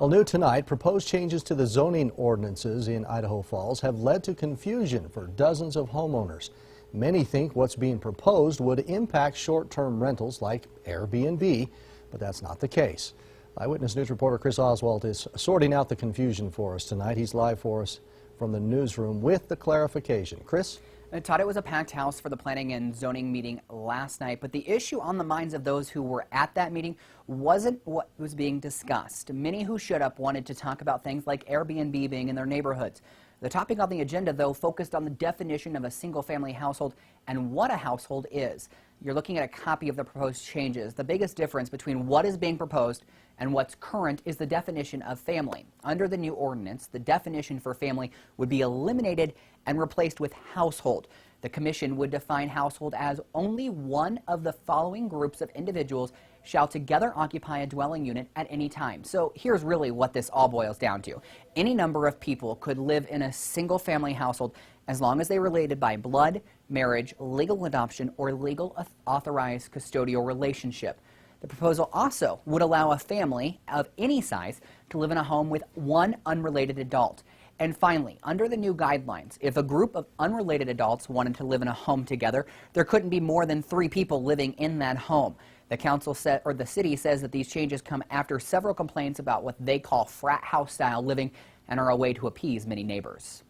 Well, new tonight, proposed changes to the zoning ordinances in Idaho Falls have led to confusion for dozens of homeowners. Many think what's being proposed would impact short-term rentals like Airbnb, but that's not the case. Eyewitness News reporter Chris Oswald is sorting out the confusion for us tonight. He's live for us from the newsroom with the clarification. Chris? Todd, it was a packed house for the planning and zoning meeting last night, but the issue on the minds of those who were at that meeting wasn't what was being discussed. Many who showed up wanted to talk about things like Airbnb being in their neighborhoods. The topic on the agenda, though, focused on the definition of a single-family household and what a household is. You're looking at a copy of the proposed changes. The biggest difference between what is being proposed and what's current is the definition of family. Under the new ordinance, the definition for family would be eliminated and replaced with household. The commission would define household as only one of the following groups of individuals shall together occupy a dwelling unit at any time. So here's really what this all boils down to. Any number of people could live in a single-family household as long as they related by blood, marriage, legal adoption, or legal authorized custodial relationship. The proposal also would allow a family of any size to live in a home with one unrelated adult. And finally, under the new guidelines, if a group of unrelated adults wanted to live in a home together, there couldn't be more than 3 people living in that home. The council said, or the city says, that these changes come after several complaints about what they call frat house style living and are a way to appease many neighbors.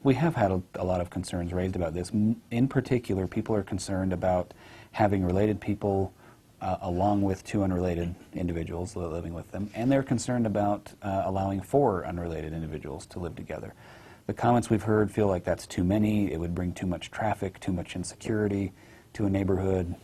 We have had a lot of concerns raised about this. In particular, people are concerned about having related people along with 2 unrelated individuals living with them, and they're concerned about allowing 4 unrelated individuals to live together. The comments we've heard feel like that's too many. It would bring too much traffic, too much insecurity to a neighborhood.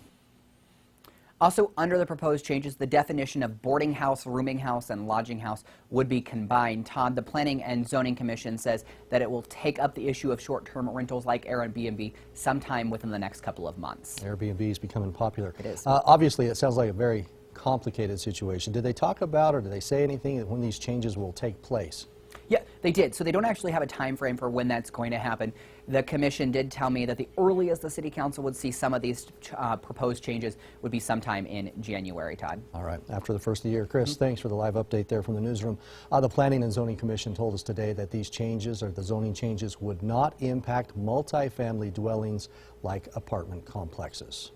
Also, under the proposed changes, the definition of boarding house, rooming house, and lodging house would be combined. Todd, the Planning and Zoning Commission says that it will take up the issue of short-term rentals like Airbnb sometime within the next couple of months. Airbnb is becoming popular. It is. Obviously, it sounds like a very complicated situation. Did they talk about or did they say anything when these changes will take place? Yeah, they did. So they don't actually have a time frame for when that's going to happen. The commission did tell me that the earliest the city council would see some of these proposed changes would be sometime in January, Todd. All right, after the first of the year. Chris, thanks for the live update there from the newsroom. The Planning and Zoning Commission told us today that these changes, or the zoning changes, would not impact multifamily dwellings like apartment complexes.